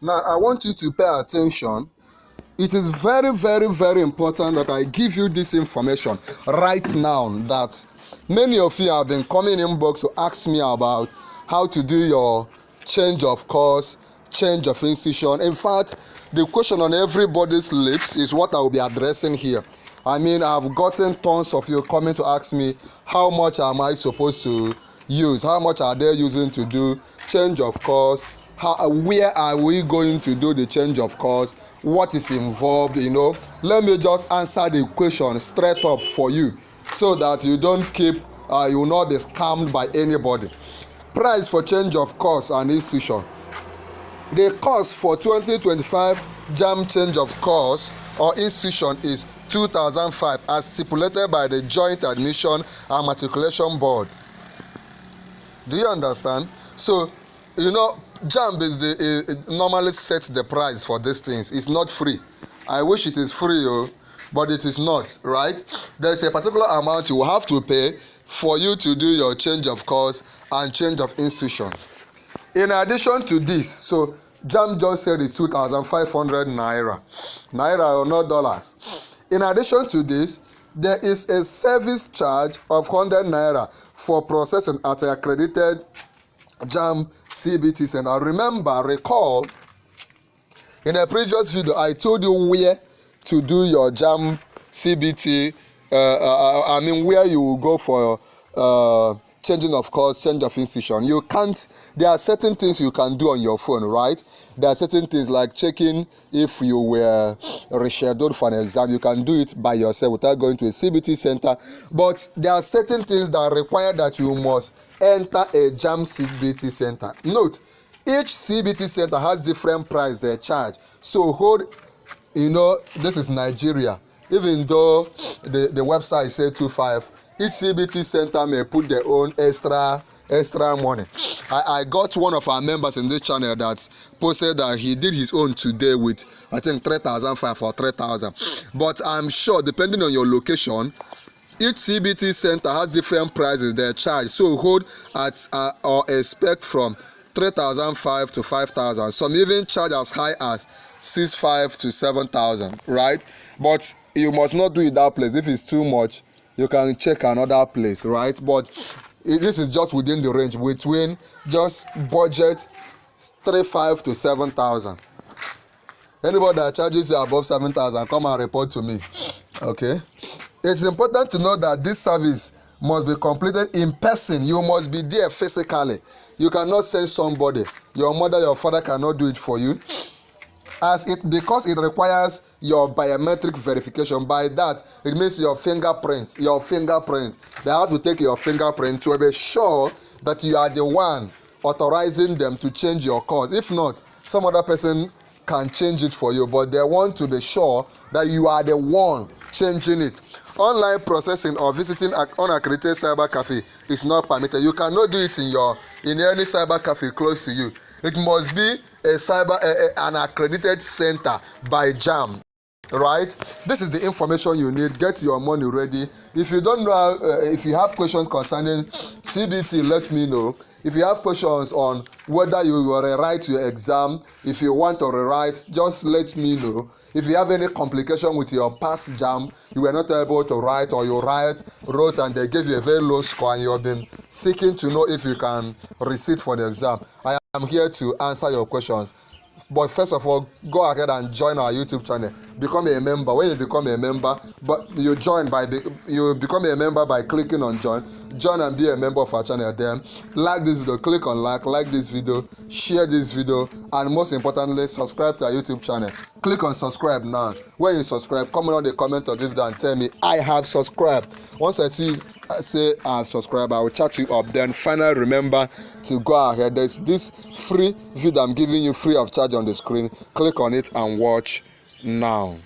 Now, I want you to pay attention. It is very, very, very important that I give you this information right now, that many of you have been coming inbox to ask me about how to do your change of course, change of institution. In fact, the question on everybody's lips is what I will be addressing here. I mean, I've gotten tons of you coming to ask me, how much am I supposed to use? How much are they using to do change of course? Where are we going to do the change of course? What is involved? Let me just answer the question straight up for you, so that you don't you will not be scammed by anybody. Price for change of course and institution. The cost for 2025 JAMB change of course or institution is 2,005 as stipulated by the Joint Admission and Matriculation Board. Do you understand? So, JAMB is normally sets the price for these things. It's not free. I wish it is free, but it is not, right? There's a particular amount you will have to pay for you to do your change of course and change of institution. In addition to this, so JAMB just said it's 2,500 naira or not dollars. In addition to this, there is a service charge of 100 naira for processing at an accredited JAMB CBT Center. Recall, in a previous video, I told you where to do your JAMB CBT. Where you will go for changing of course, change of institution. There are certain things you can do on your phone, right? There are certain things like checking if you were rescheduled for an exam. You can do it by yourself without going to a CBT center. But there are certain things that require that you must enter a JAMB CBT center. Note, each CBT center has different price they charge. So this is Nigeria. Even though the website says 25, each CBT center may put their own extra money. I got one of our members in this channel that posted that he did his own today with, I think, 3,500 or 3,000. But I'm sure, depending on your location, each CBT center has different prices they charge. So hold at or expect from 3,500 to 5,000. Some even charge as high as 6,500 to 7,000, right? But you must not do it that place. If it's too much, you can check another place, right? But this is just within the range between just budget 3,500 to 7,000. Anybody that charges you above 7,000, come and report to me. Okay? It's important to know that this service must be completed in person. You must be there physically. You cannot send somebody. Your mother, your father cannot do it for you. Because it requires your biometric verification. By that, it means your fingerprint. They have to take your fingerprint to be sure that you are the one authorizing them to change your course. If not, some other person can change it for you, but they want to be sure that you are the one changing it. Online processing or visiting an unaccredited cyber cafe is not permitted. You cannot do it in any cyber cafe close to you. It must be an accredited center by JAMB, right? This is the information you need. Get your money ready. If you don't know, if you have questions concerning CBT, let me know. If you have questions on whether you will rewrite your exam, if you want to rewrite, just let me know. If you have any complication with your past JAMB, you were not able to write, or you wrote and they gave you a very low score and you have been seeking to know if you can resit for the exam, I am here to answer your questions. But first of all, go ahead and join our YouTube channel. Become a member. When you become a member, you become a member by clicking on join. Join and be a member of our channel. Then like this video, click on like this video, share this video, and most importantly, subscribe to our YouTube channel. Click on subscribe now. When you subscribe, come on the comment of this video and tell me I have subscribed. Once I say I have subscribed, I will chat you up. Then finally, remember to go ahead. There's this free video I'm giving you free of charge on the screen. Click on it and watch now.